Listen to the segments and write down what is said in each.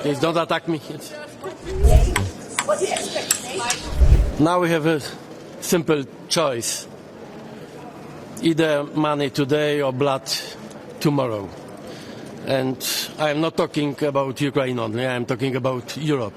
Please don't attack me. Now we have a simple choice. Either money today or blood tomorrow. And I am not talking about Ukraine only, I am talking about Europe.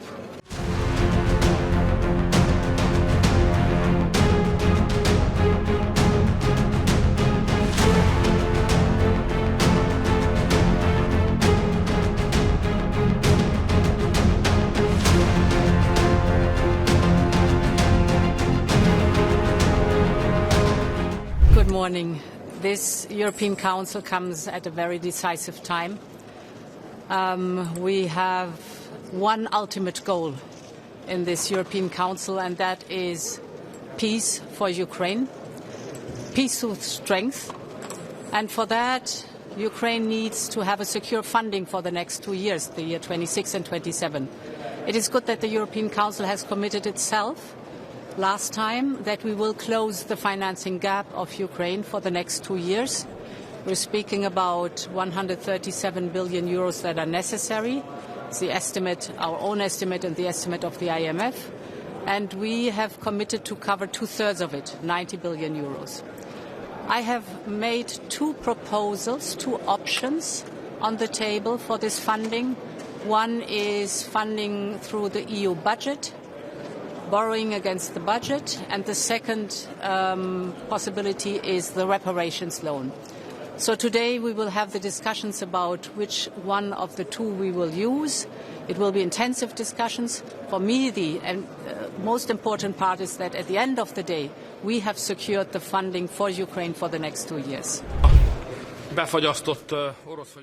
Good morning. This European Council comes at a very decisive time. We have one ultimate goal in this European Council, and that is peace for Ukraine, peace with strength. And for that, Ukraine needs to have a secure funding for the next 2 years, the year 26 and 27. It is good that the European Council has committed itself last time that we will close the financing gap of Ukraine for the next 2 years. We're speaking about 137 billion euros that are necessary. It's the estimate, our own estimate, and the estimate of the IMF. And we have committed to cover 2/3 of it, 90 billion euros. I have made two proposals, two options on the table for this funding. One is funding through the EU budget, borrowing against the budget, and the second possibility is the reparations loan. So today we will have the discussions about which one of the two we will use. It will be intensive discussions. For me, the most important part is that at the end of the day, we have secured the funding for Ukraine for the next 2 years.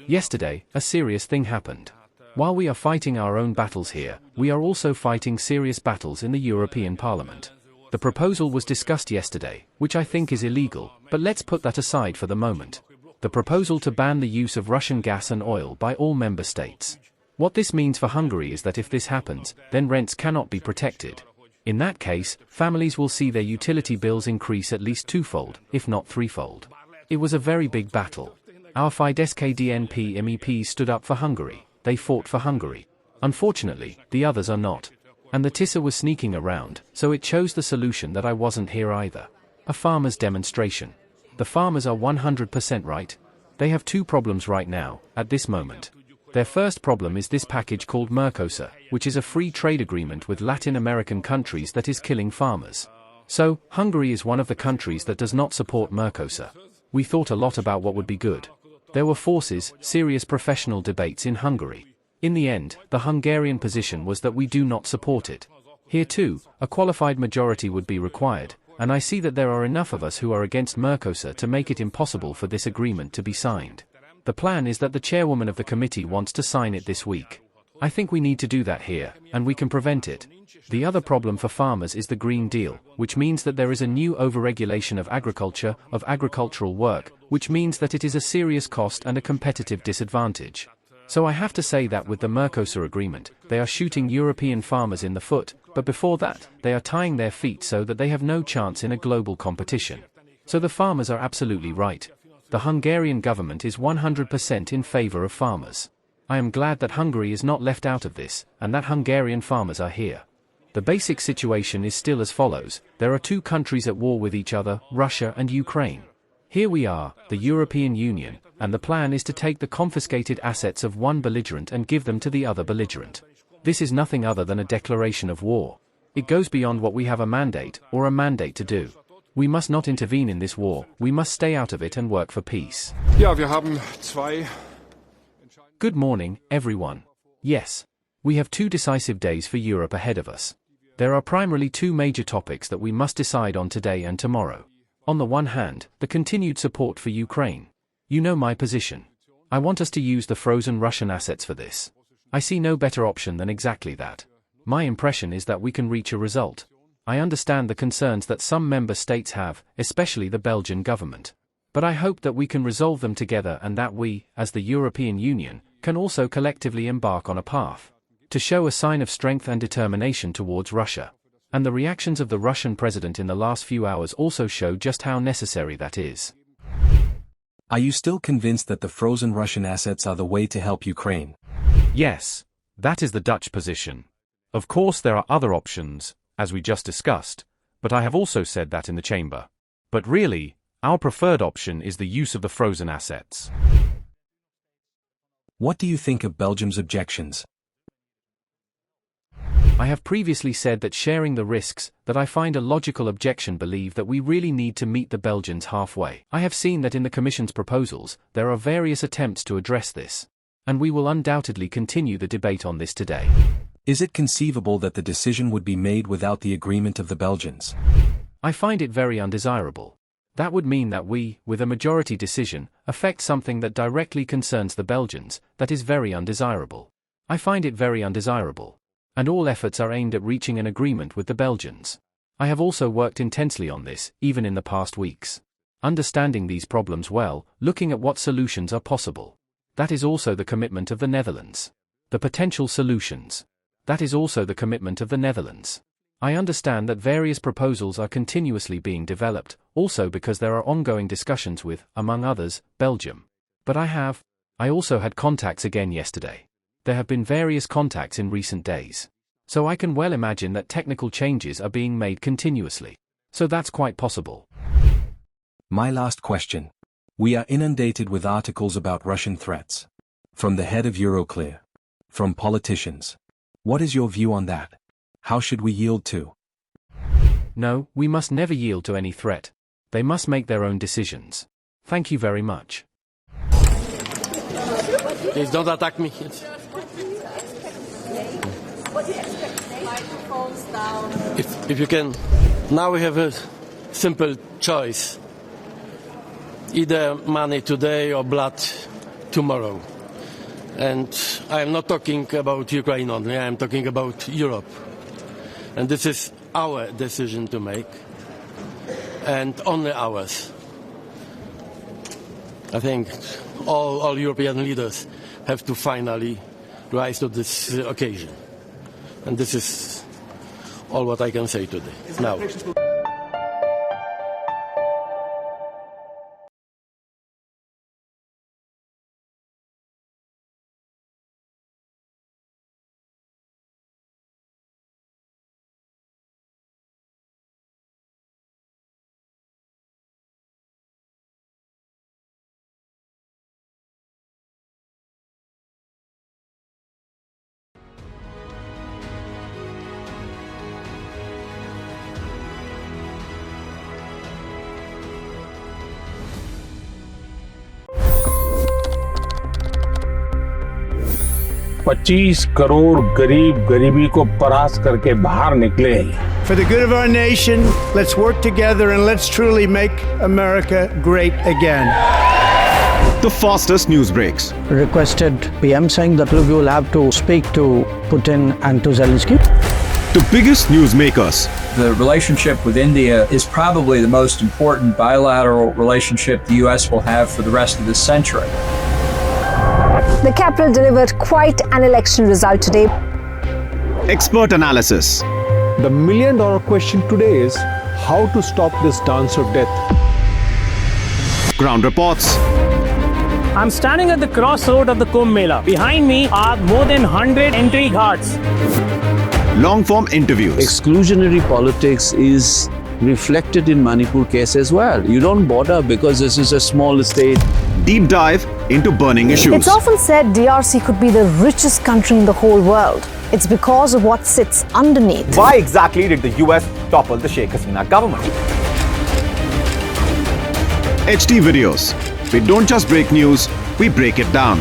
Yesterday, a serious thing happened. While we are fighting our own battles here, we are also fighting serious battles in the European Parliament. The proposal was discussed yesterday, which I think is illegal, but let's put that aside for the moment. The proposal to ban the use of Russian gas and oil by all member states. What this means for Hungary is that if this happens, then rents cannot be protected. In that case, families will see their utility bills increase at least twofold, if not threefold. It was a very big battle. Our Fidesz-KDNP MEPs stood up for Hungary. They fought for Hungary. Unfortunately, the others are not. And the TISA was sneaking around, so it chose the solution that I wasn't here either. A farmers' demonstration. The farmers are 100% right. They have two problems right now, at this moment. Their first problem is this package called Mercosur, which is a free trade agreement with Latin American countries that is killing farmers. So, Hungary is one of the countries that does not support Mercosur. We thought a lot about what would be good. There were forces, serious professional debates in Hungary. In the end, the Hungarian position was that we do not support it. Here too, a qualified majority would be required, and I see that there are enough of us who are against Mercosur to make it impossible for this agreement to be signed. The plan is that the chairwoman of the committee wants to sign it this week. I think we need to do that here, and we can prevent it. The other problem for farmers is the Green Deal, which means that there is a new overregulation of agriculture, of agricultural work, which means that it is a serious cost and a competitive disadvantage. So I have to say that with the Mercosur agreement, they are shooting European farmers in the foot, but before that, they are tying their feet so that they have no chance in a global competition. So the farmers are absolutely right. The Hungarian government is 100% in favor of farmers. I am glad that Hungary is not left out of this, and that Hungarian farmers are here. The basic situation is still as follows. There are two countries at war with each other, Russia and Ukraine. Here we are, the European Union, and the plan is to take the confiscated assets of one belligerent and give them to the other belligerent. This is nothing other than a declaration of war. It goes beyond what we have a mandate to do. We must not intervene in this war, we must stay out of it and work for peace. Ja, wir haben zwei. Good morning, everyone. Yes. We have 2 decisive days for Europe ahead of us. There are primarily 2 major topics that we must decide on today and tomorrow. On the one hand, the continued support for Ukraine. You know my position. I want us to use the frozen Russian assets for this. I see no better option than exactly that. My impression is that we can reach a result. I understand the concerns that some member states have, especially the Belgian government. But I hope that we can resolve them together and that we, as the European Union, can also collectively embark on a path to show a sign of strength and determination towards Russia. And the reactions of the Russian president in the last few hours also show just how necessary that is. Are you still convinced that the frozen Russian assets are the way to help Ukraine? Yes. That is the Dutch position. Of course there are other options, as we just discussed, but I have also said that in the chamber. But really, our preferred option is the use of the frozen assets. What do you think of Belgium's objections? I have previously said that sharing the risks, that I find a logical objection believe that we really need to meet the Belgians halfway. I have seen that in the Commission's proposals, there are various attempts to address this. And we will undoubtedly continue the debate on this today. Is it conceivable that the decision would be made without the agreement of the Belgians? I find it very undesirable. That would mean that we, with a majority decision, affect something that directly concerns the Belgians. That is very undesirable. I find it very undesirable. And all efforts are aimed at reaching an agreement with the Belgians. I have also worked intensely on this, even in the past weeks. Understanding these problems well, looking at what solutions are possible. That is also the commitment of the Netherlands. The potential solutions. That is also the commitment of the Netherlands. I understand that various proposals are continuously being developed, also because there are ongoing discussions with, among others, Belgium. But I also had contacts again yesterday. There have been various contacts in recent days. So I can well imagine that technical changes are being made continuously. So that's quite possible. My last question. We are inundated with articles about Russian threats. From the head of Euroclear. From politicians. What is your view on that? How should we yield to? No, we must never yield to any threat. They must make their own decisions. Thank you very much. Please don't attack me. If you can, now we have a simple choice. Either money today or blood tomorrow. And I am not talking about Ukraine only, I am talking about Europe. And this is our decision to make, and only ours. I think all European leaders have to finally rise to this occasion. And this is all what I can say today. Now. $25 crore गरीब गरीबी को परास्त करके बाहर निकले। For the good of our nation, let's work together and let's truly make America great again. The fastest news breaks. Requested PM saying that look, you will have to speak to Putin and to Zelensky. The biggest newsmakers. The relationship with India is probably the most important bilateral relationship the US will have for the rest of this century. The capital delivered quite an election result today. Expert analysis. The million-dollar question today is how to stop this dance of death. Ground reports. I'm standing at the crossroad of the Kumbh Mela. Behind me are more than 100 entry ghats. Long-form interviews. Exclusionary politics is reflected in Manipur case as well. You don't bother because this is a small state. Deep dive into burning issues. It's often said DRC could be the richest country in the whole world. It's because of what sits underneath. Why exactly did the US topple the Sheikh Hasina government? HD videos. We don't just break news, we break it down.